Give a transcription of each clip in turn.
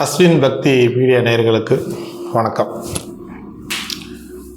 அஸ்வின் பக்தி மீடியா நேயர்களுக்கு வணக்கம்.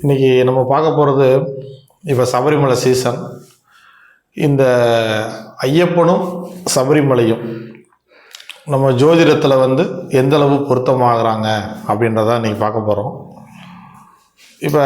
இன்றைக்கி நம்ம பார்க்க போகிறது, இப்போ சபரிமலை சீசன். இந்த ஐயப்பனும் சபரிமலையும் நம்ம ஜோதிடத்தில் எந்தளவு பொருத்தமாகறாங்க அப்படின்றத இன்றைக்கி பார்க்க போகிறோம். இப்போ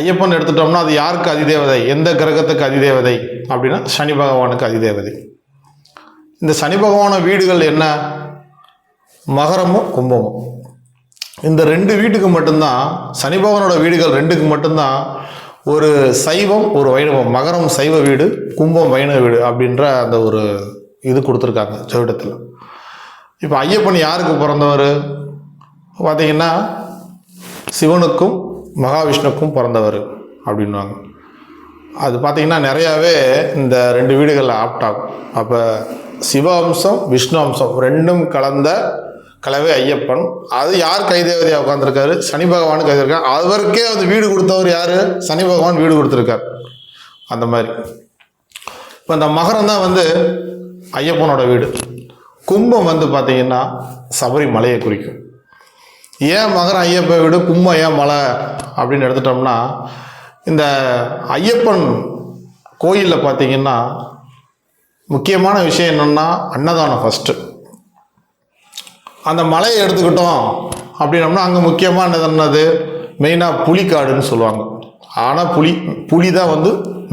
ஐயப்பன் எடுத்துட்டோம்னா அது யாருக்கு அதிதேவதை, எந்த கிரகத்துக்கு அதிதேவதை அப்படின்னா சனி பகவானுக்கு அதிதேவதை. இந்த சனி பகவான வீடுகள் என்ன? மகரமும் கும்பமும். இந்த ரெண்டு வீட்டுக்கு மட்டும்தான், சனி பகவானோட வீடுகள் ரெண்டுக்கு மட்டும்தான் ஒரு சைவம் ஒரு வைணவம். மகரம் சைவ வீடு, கும்பம் வைணவ வீடு அப்படின்ற அந்த ஒரு இது கொடுத்துருக்காங்க ஜோதிடத்தில். இப்போ ஐயப்பன் யாருக்கு பிறந்தவர் பார்த்தீங்கன்னா சிவனுக்கும் மகாவிஷ்ணுக்கும் பிறந்தவர் அப்படின்வாங்க. அது பார்த்திங்கன்னா நிறையாவே இந்த ரெண்டு வீடுகளில் ஆப்டாகும். அப்போ சிவ அம்சம் விஷ்ணு அம்சம் ரெண்டும் கலந்த கலவை ஐயப்பன். அது யார் கைதேவதையாக உட்காந்துருக்காரு? சனி பகவானுக்கு கைதிருக்காரு. அவருக்கே வீடு கொடுத்தவர் யார்? சனி பகவான் வீடு கொடுத்துருக்கார். அந்த மாதிரி இப்போ இந்த மகரம் தான் ஐயப்பனோட வீடு. கும்பம் பார்த்தீங்கன்னா சபரிமலையை குறிக்கும். ஏன் மகரம் ஐயப்பன் வீடு, கும்பம் ஏன் மலை அப்படின்னு எடுத்துட்டோம்னா, இந்த ஐயப்பன் கோயிலில் பார்த்தீங்கன்னா முக்கியமான விஷயம் என்னென்னா அன்னதானம் ஃபஸ்ட்டு. அந்த மலையை எடுத்துக்கிட்டோம் அப்படின்னோம்னா அங்கே முக்கியமாக என்னது, மெயினாக புலிக்காடுன்னு சொல்லுவாங்க. ஆனால் புலி தான்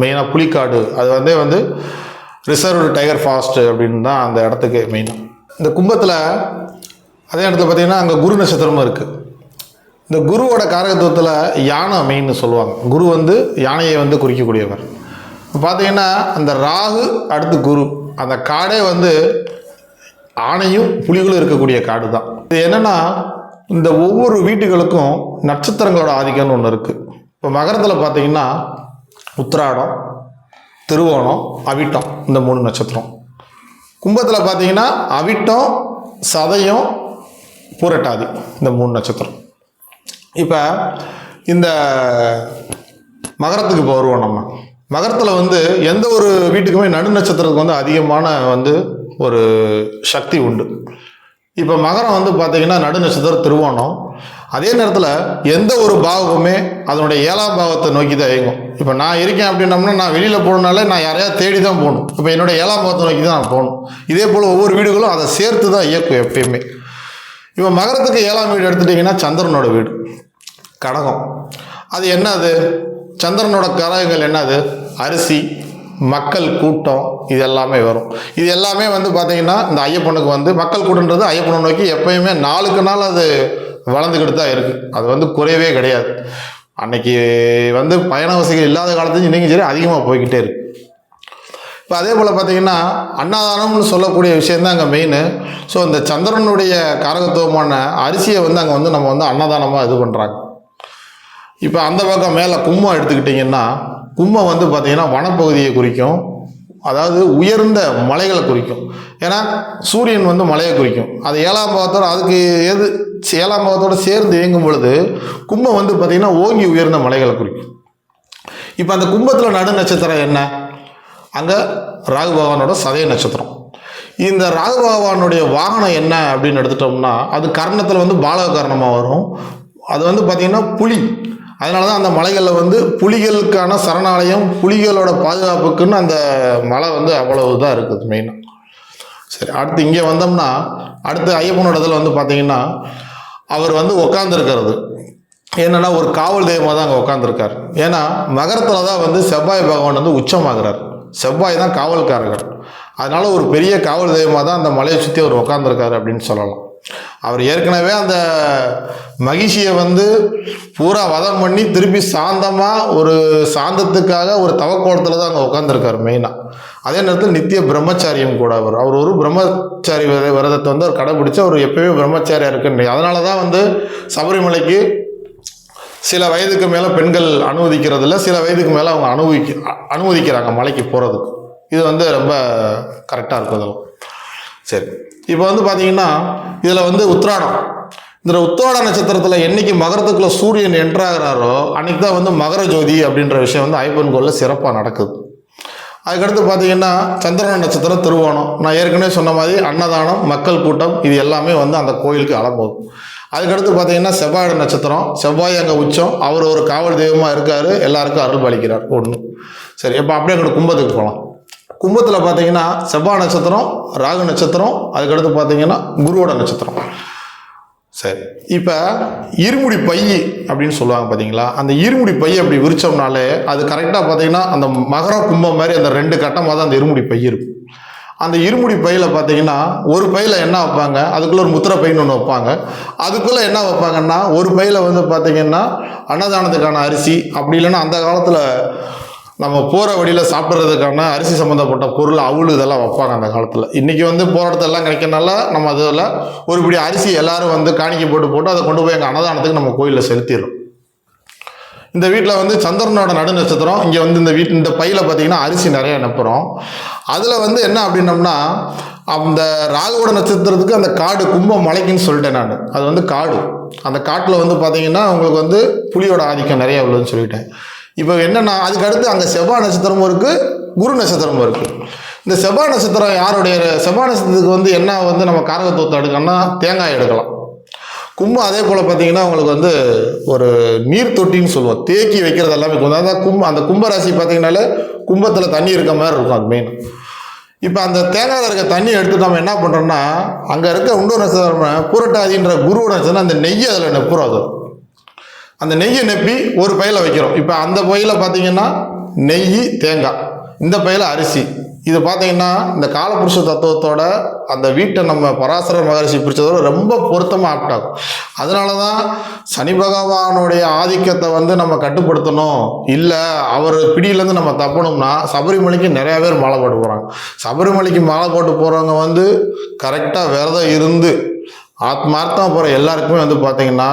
மெயினாக புலிக்காடு. அது ரிசர்வ்டு டைகர் ஃபாரஸ்ட் அப்படின்னு தான் அந்த இடத்துக்கு மெயினாக. இந்த கும்பத்தில் அதே இடத்துல பார்த்திங்கன்னா அங்கே குரு நட்சத்திரமும் இருக்குது. இந்த குருவோட காரகத்துவத்தில் யானை மெயின்னு சொல்லுவாங்க. குரு யானையை குறிக்கக்கூடியவர். பார்த்தீங்கன்னா அந்த ராகு அடுத்து குரு, அந்த காடே ஆணையும் புலிகளும் இருக்கக்கூடிய காடு தான். இது என்னென்னா, இந்த ஒவ்வொரு வீட்டுகளுக்கும் நட்சத்திரங்களோட ஆதிக்கம்னு ஒன்று இருக்குது. இப்போ மகரத்தில் பார்த்தீங்கன்னா உத்திராடம், திருவோணம், அவிட்டம், இந்த 3 நட்சத்திரம். கும்பத்தில் பார்த்தீங்கன்னா அவிட்டம், சதயம், பூரட்டாதி, இந்த 3 நட்சத்திரம். இப்போ இந்த மகரத்துக்கு இப்போ வருவோம். நம்ம மகரத்தில் எந்த ஒரு வீட்டுக்குமே நடு நட்சத்திரத்துக்கு அதிகமான ஒரு சக்தி உண்டு. இப்போ மகரம் பார்த்தீங்கன்னா நடு நட்சத்திரம் திருவோணம். அதே நேரத்தில் எந்த ஒரு பாவமுமே அதனுடைய 7ஆம் பாவத்தை நோக்கி தான் இயங்கும். இப்போ நான் இருக்கேன் அப்படின்னம்னா நான் வெளியில் போகணுனாலே நான் யாரையாவது தேடி தான் போகணும். இப்போ என்னுடைய 7ஆம் பாவத்தை நோக்கி தான் நான் போகணும். இதே போல் ஒவ்வொரு வீடுகளும் அதை சேர்த்து தான் இயக்கும் எப்பயுமே. இப்போ மகரத்துக்கு 7ஆம் வீடு எடுத்துட்டிங்கன்னா சந்திரனோட வீடு கடகம். அது என்னது? சந்திரனோட கரகங்கள் என்னது? அரிசி, மக்கள் கூட்டம், இது எல்லாமே வரும். இது எல்லாமே பார்த்தீங்கன்னா இந்த ஐயப்பனுக்கு மக்கள் கூட்டன்றது ஐயப்பனை நோக்கி எப்பயுமே நாளுக்கு நாள் அது வளர்ந்துக்கிட்டு தான் இருக்குது. அது குறையவே கிடையாது. அன்னைக்கு பயண வசதிகள் இல்லாத காலத்துலையும் இன்றைக்கும் சரி அதிகமாக போய்கிட்டே இருக்கு. இப்போ அதே போல் பார்த்தீங்கன்னா அன்னதானம்னு சொல்லக்கூடிய விஷயந்தான் அங்கே மெயின். ஸோ இந்த சந்திரனுடைய காரகத்துவமான அரிசியை அங்கே நம்ம அன்னதானமாக இது பண்ணுறாங்க. இப்போ அந்த பக்கம் மேலே கும்பம் எடுத்துக்கிட்டிங்கன்னா, கும்பம் பார்த்தீங்கன்னா வனப்பகுதியை குறிக்கும். அதாவது உயர்ந்த மலைகளை குறிக்கும். ஏன்னா சூரியன் மலையை குறிக்கும். அது 7ஆம் பாவத்தோடு அதுக்கு 7ஆம் பாவத்தோடு சேர்ந்து இயங்கும் பொழுது கும்பம் பார்த்திங்கன்னா ஓங்கி உயர்ந்த மலைகளை குறிக்கும். இப்போ அந்த கும்பத்தில் நடு நட்சத்திரம் என்ன? அங்கே ராகு பகவானோட சதய நட்சத்திரம். இந்த ராகு பகவானுடைய வாகனம் என்ன அப்படின்னு எடுத்துட்டோம்னா, அது கர்ணத்தில் பாலக கர்ணமாக வரும். அது பார்த்திங்கன்னா புலி. அதனால தான் அந்த மலைகளில் புலிகளுக்கான சரணாலயம், புலிகளோட பாதுகாப்புக்குன்னு அந்த மலை அவ்வளவு தான் இருக்குது மெயினாக. சரி, அடுத்து இங்கே வந்தோம்னா அடுத்து ஐயப்பனோட இதில் பார்த்தீங்கன்னா அவர் உட்காந்துருக்கிறது என்னென்னா ஒரு காவல் தெய்வமாக தான் அங்கே உட்காந்துருக்கார். ஏன்னா மகரத்தில் தான் செவ்வாய் பகவான் உச்சமாகிறார். செவ்வாய் தான் காவல்காரர்கள். அதனால ஒரு பெரிய காவல் தெய்வமாக தான் அந்த மலையை சுற்றி அவர் உட்காந்துருக்காரு அப்படின்னு சொல்லலாம். அவர் ஏற்கனவே அந்த மகிழ்ச்சியை பூரா வதம் பண்ணி திருப்பி சாந்தமாக ஒரு சாந்தத்துக்காக ஒரு தவக்கோலத்தில் தான் அங்கே உட்காந்துருக்காரு மெயினாக. அதே நேரத்தில் நித்திய பிரம்மச்சாரியம் கூட அவர் ஒரு பிரம்மச்சாரி விரதத்தை அவர் கடைபிடிச்சு அவர் எப்பயுமே பிரம்மச்சாரியாக இருக்குன்னு. அதனால தான் சபரிமலைக்கு சில வயதுக்கு மேலே பெண்கள் அனுமதிக்கிறதில்ல, சில வயதுக்கு மேலே அவங்க அனுமதிக்கிறாங்க மலைக்கு போகிறதுக்கு. இது ரொம்ப கரெக்டாக இருக்கும் இதெல்லாம். சரி, இப்போ பார்த்தீங்கன்னா இதில் உத்திராடம். இந்த உத்திராட நட்சத்திரத்தில் என்னைக்கு மகரத்துக்குள்ள சூரியன் என்ட்ராகிறாரோ அன்னைக்கு தான் மகர ஜோதி அப்படின்ற விஷயம் ஐயப்பன் கோயிலில் சிறப்பாக நடக்குது. அதுக்கடுத்து பார்த்தீங்கன்னா சந்திரன நட்சத்திரம் திருவோணம். நான் ஏற்கனவே சொன்ன மாதிரி அன்னதானம், மக்கள் கூட்டம், இது எல்லாமே வந்து அந்த கோயிலுக்கு அலம்போகும். அதுக்கடுத்து பார்த்தீங்கன்னா செவ்வாயோட நட்சத்திரம். செவ்வாய் அங்கே உச்சம், அவர் ஒரு காவல் தெய்வமாக இருக்கார், எல்லாருக்கும் அருள் பாலிக்கிறார். ஒன்று. சரி, இப்போ அப்படியே அங்கே கும்பத்துக்கு போகலாம். கும்பத்தில் பார்த்தீங்கன்னா செவ்வாய் நட்சத்திரம், ராகு நட்சத்திரம், அதுக்கடுத்து பார்த்தீங்கன்னா குருவோட நட்சத்திரம். சரி, இப்போ இருமுடி பை அப்படின்னு சொல்லுவாங்க பார்த்தீங்களா, அந்த இருமுடி பை அப்படி விரிச்சோம்னாலே அது கரெக்டாக பார்த்தீங்கன்னா அந்த மகரம் கும்பம் மாதிரி அந்த 2 கட்டமாக தான் அந்த இருமுடி பை இருக்கும். அந்த இருமுடி பையில் பார்த்தீங்கன்னா ஒரு பையில் என்ன வைப்பாங்க, அதுக்குள்ளே ஒரு முத்திரை பைன்னு ஒன்று வைப்பாங்க. அதுக்குள்ளே என்ன வைப்பாங்கன்னா ஒரு பையில் வந்து பார்த்தீங்கன்னா அன்னதானத்துக்கான அரிசி, அப்படி இல்லைன்னா அந்த காலத்தில் நம்ம போகிற வழியில் சாப்பிட்றதுக்கான அரிசி சம்மந்தப்பட்ட பொருள், அவுள், இதெல்லாம் வைப்பாங்க அந்த காலத்தில். இன்றைக்கி வந்து போகிற இடத்தெல்லாம் கிடைக்கிறனால நம்ம அதில் ஒரு இப்படி அரிசி எல்லோரும் வந்து காணிக்கை போட்டு அதை கொண்டு போய் எங்கள் அன்னதானத்துக்கு நம்ம கோயிலில் செலுத்திடுறோம். இந்த வீட்டில் வந்து சந்திரனோட நடு நட்சத்திரம். இங்கே வந்து இந்த பையில் பார்த்தீங்கன்னா அரிசி நிறைய நினைப்புறோம். அதில் வந்து என்ன அப்படின்னம்னா அந்த ராகுவோட நட்சத்திரத்துக்கு அந்த காடு கும்பம் மலைக்குன்னு சொல்லிட்டேன் நான். அது வந்து காடு. அந்த காட்டில் வந்து பார்த்தீங்கன்னா உங்களுக்கு வந்து புலியோட ஆதிக்கம் நிறைய உள்ளதுன்னு சொல்லிட்டேன். இப்போ என்னென்னா அதுக்கு அடுத்து அங்கே செவ்வாய் நட்சத்திரமும் இருக்குது, குரு நட்சத்திரமும் இருக்குது. இந்த செவ்வாய் நட்சத்திரம் யாருடைய, செவ்வாய் நட்சத்திரத்துக்கு வந்து என்ன வந்து நம்ம காரகத்துவத்தை எடுக்கணும்னா தேங்காய் எடுக்கலாம். கும்பம் அதே போல் பார்த்தீங்கன்னா உங்களுக்கு வந்து ஒரு நீர் தொட்டின்னு சொல்லுவோம், தேக்கி வைக்கிறது எல்லாமே. அதான் அந்த கும்பராசி பார்த்தீங்கன்னாலே கும்பத்தில் தண்ணி இருக்க மாதிரி இருக்கும், அது மெயின். இப்போ அந்த தேங்காயில் இருக்க தண்ணியை எடுத்து நம்ம என்ன பண்ணுறோம்னா அங்கே இருக்க இன்னொரு நட்சத்திரம் பூரட்டாதின்ற குருவோட நட்சத்திரம், அந்த நெய்யை அதில் நெப்புறோம். அது அந்த நெய்யை நெப்பி ஒரு பையில் வைக்கிறோம். இப்போ அந்த பையில் பார்த்தீங்கன்னா நெய், தேங்காய், இந்த பையில் அரிசி. இது பார்த்தீங்கன்னா இந்த காலபுருஷ தத்துவத்தோட அந்த வீட்டை நம்ம பராசர மகரிஷி பிடிச்சதோட ரொம்ப பொருத்தமாக ஆப்டாகும். அதனால தான் சனி பகவானுடைய ஆதிக்கத்தை வந்து நம்ம கட்டுப்படுத்தணும், இல்லை அவர் பிடியிலேருந்து நம்ம தப்பணும்னா சபரிமலைக்கு நிறையா பேர் மாலை போட்டு போகிறாங்க. சபரிமலைக்கு மாலை போட்டு போகிறவங்க வந்து கரெக்டாக விரதம் இருந்து ஆத்மார்த்தமாக போகிற எல்லாருக்குமே வந்து பார்த்தீங்கன்னா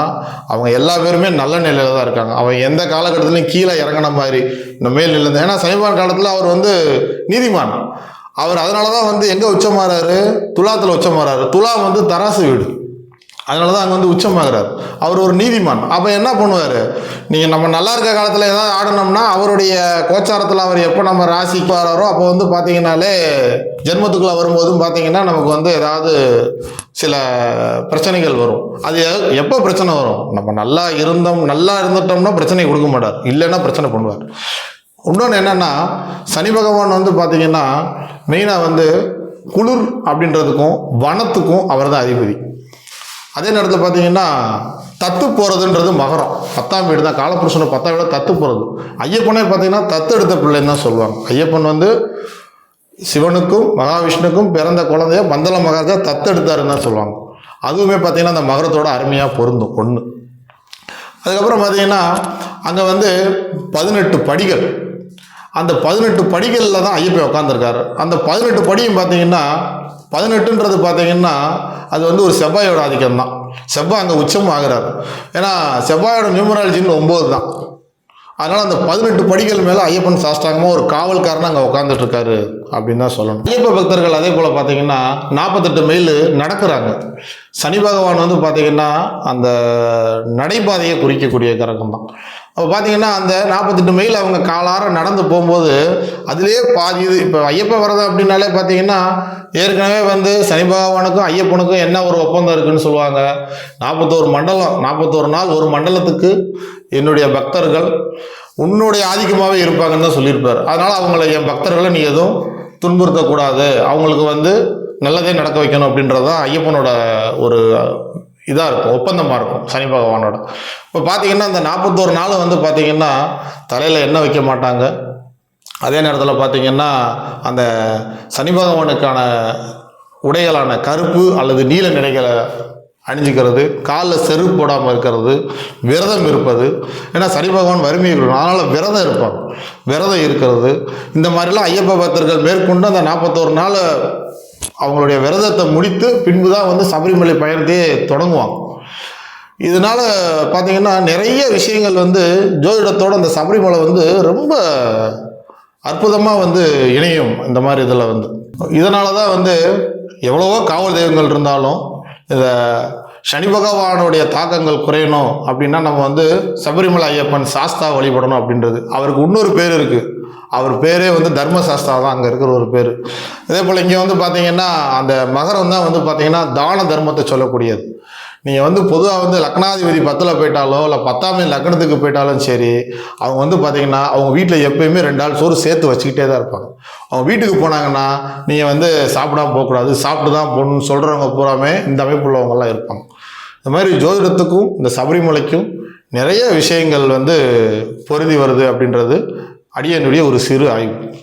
அவங்க எல்லா பேருமே நல்ல நிலையில் தான் இருக்காங்க. அவங்க எந்த காலகட்டத்திலையும் கீழே இறங்கின மாதிரி இந்த மேல் நிலை. ஏன்னா சனிபான் காலத்தில் அவர் வந்து நீதிமான். அவர் அதனால தான் வந்து எங்கே உச்சமாறாரு, துலாத்தில் உச்சமாறாரு. துலா வந்து தராசு வீடு, அதனால தான் அங்கே வந்து உச்சமாகிறார். அவர் ஒரு நீதிமான். அப்போ என்ன பண்ணுவார், நீங்கள் நம்ம நல்லா இருக்க காலத்தில் ஏதாவது ஆடணும்னா அவருடைய கோச்சாரத்தில் அவர் எப்போ நம்ம ராசிக்கு வராரோ அப்போ வந்து பார்த்தீங்கன்னாலே ஜென்மத்துக்குள்ளே வரும்போதும் பார்த்தீங்கன்னா நமக்கு வந்து ஏதாவது சில பிரச்சனைகள் வரும். அது எப்போ பிரச்சனை வரும், நம்ம நல்லா இருந்துட்டோம்னா பிரச்சனை கொடுக்க மாட்டார், இல்லைன்னா பிரச்சனை பண்ணுவார். இன்னொன்று என்னென்னா சனி பகவான் வந்து பார்த்தீங்கன்னா மெயினாக வந்து குளிர் அப்படின்றதுக்கும் வனத்துக்கும் அவர் தான் அதிபதி. அதே நேரத்தில் பார்த்தீங்கன்னா தத்து போகிறதுன்றது மகரம், 10ஆம் வீடு தான். காலபுருஷனை 10ஆம் வீடு தத்து போகிறது. ஐயப்பனே பார்த்தீங்கன்னா தத்து எடுத்த பிள்ளைன்னு தான் சொல்லுவாங்க. ஐயப்பன் வந்து சிவனுக்கும் மகாவிஷ்ணுக்கும் பிறந்த குழந்தைய பந்தல மகாராஜா தத்தெடுத்தாருன்னு தான் சொல்லுவாங்க. அதுவுமே பார்த்தீங்கன்னா அந்த மகரத்தோட அருமையாக பொருந்தும். ஒன்று. அதுக்கப்புறம் பார்த்தீங்கன்னா அங்கே வந்து 18 படிகள். அந்த 18 படிகளில் தான் ஐயப்பன் உட்காந்துருக்காரு. அந்த 18 படியும் பார்த்தீங்கன்னா 18ன்றது பார்த்தீங்கன்னா அது வந்து ஒரு செவ்வாயோட ஆதிக்கம் தான். செவ்வாய் அங்கே உச்சமும் ஆகிறார். ஏன்னா செவ்வாயோட நியூமராலஜின்னு 9 தான். அதனால் அந்த 18 படிகள் மேலே ஐயப்பன் சாஷ்டாங்கமாக ஒரு காவல்காரனாக அங்கே உட்காந்துட்டு இருக்காரு அப்படின்னு தான் சொல்லணும். ஐயப்ப பக்தர்கள் அதே போல் பார்த்தீங்கன்னா 48 மைல் நடக்கிறாங்க. சனி பகவான் வந்து பார்த்தீங்கன்னா அந்த நடைபாதையை குறிக்கக்கூடிய கிரகம் தான். அப்போ பார்த்தீங்கன்னா அந்த 48 மைல் அவங்க காலார நடந்து போகும்போது அதுலேயே பாதி இது. இப்போ ஐயப்ப விரதம் அப்படின்னாலே பார்த்தீங்கன்னா ஏற்கனவே வந்து சனி பகவானுக்கும் ஐயப்பனுக்கும் என்ன ஒரு ஒப்பந்தம் இருக்குதுன்னு சொல்லுவாங்க. 41 மண்டலம், 41 நாள் ஒரு மண்டலத்துக்கு என்னுடைய பக்தர்கள் உன்னுடைய ஆதிக்கமாகவே இருப்பாங்கன்னு தான் சொல்லியிருப்பார். அதனால் அவங்கள என் பக்தர்களை நீ எதுவும் துன்புறுத்தக்கூடாது, அவங்களுக்கு வந்து நல்லதே நடக்க வைக்கணும் அப்படின்றது தான் ஐயப்பனோட ஒரு இதாக இருக்கும், ஒப்பந்தமாக இருக்கும் சனி பகவானோட. இப்போ பார்த்தீங்கன்னா அந்த 41 நாள் வந்து பார்த்தீங்கன்னா தலையில் எண்ணெய் வைக்க மாட்டாங்க. அதே நேரத்தில் பார்த்தீங்கன்னா அந்த சனி பகவானுக்கான உடைகளான கருப்பு அல்லது நீல நிலைகளை அணிஞ்சிக்கிறது, காலில் செருப்பு போடாமல் இருக்கிறது, விரதம் இருப்பது. ஏன்னா சனி பகவான் வறுமை இருக்கணும், அதனால் விரதம் இருப்பாங்க. விரதம் இருக்கிறது இந்த மாதிரிலாம் ஐயப்ப பக்தர்கள் மேற்கொண்டு அந்த 41 நாள் அவங்களுடைய விரதத்தை முடித்து பின்பு தான் வந்து சபரிமலை பயணத்தையே தொடங்குவாங்க. இதனால் பார்த்திங்கன்னா நிறைய விஷயங்கள் வந்து ஜோதிடத்தோடு அந்த சபரிமலை வந்து ரொம்ப அற்புதமாக வந்து இணையும் இந்த மாதிரி இதில் வந்து. இதனால தான் வந்து எவ்வளவோ காவல் தெய்வங்கள் இருந்தாலும் இந்த சனி பகவானுடைய தாக்கங்கள் குறையணும் அப்படின்னா நம்ம வந்து சபரிமலை ஐயப்பன் சாஸ்தா வழிபடணும் அப்படின்றது. அவருக்கு இன்னொரு பேர் இருக்குது, அவர் பேரே வந்து தர்மசாஸ்திரா தான் அங்கே இருக்கிற ஒரு பேர். அதே போல் இங்கே வந்து பார்த்தீங்கன்னா அந்த மகரம் தான் வந்து பார்த்தீங்கன்னா தான தர்மத்தை சொல்லக்கூடியது. நீங்கள் வந்து பொதுவாக வந்து லக்னாதிபதி 10ல் போயிட்டாலோ இல்லை 10ஆம் லக்னத்துக்கு போயிட்டாலும் சரி, அவங்க வந்து பார்த்தீங்கன்னா அவங்க வீட்டில் எப்பயுமே 2 ஆள் சோறு சேர்த்து வச்சுக்கிட்டே தான் இருப்பாங்க. அவங்க வீட்டுக்கு போனாங்கன்னா நீங்கள் வந்து சாப்பிடாம போகக்கூடாது, சாப்பிட்டு தான் போகணும்னு சொல்கிறவங்க பூராமே இந்த அமைப்பு உள்ளவங்கெல்லாம் இருப்பாங்க. இந்த மாதிரி ஜோதிடத்துக்கும் இந்த சபரிமலைக்கும் நிறைய விஷயங்கள் வந்து பொருந்தி வருது அப்படின்றது அடியனுடைய ஒரு சிறு ஆய்வு.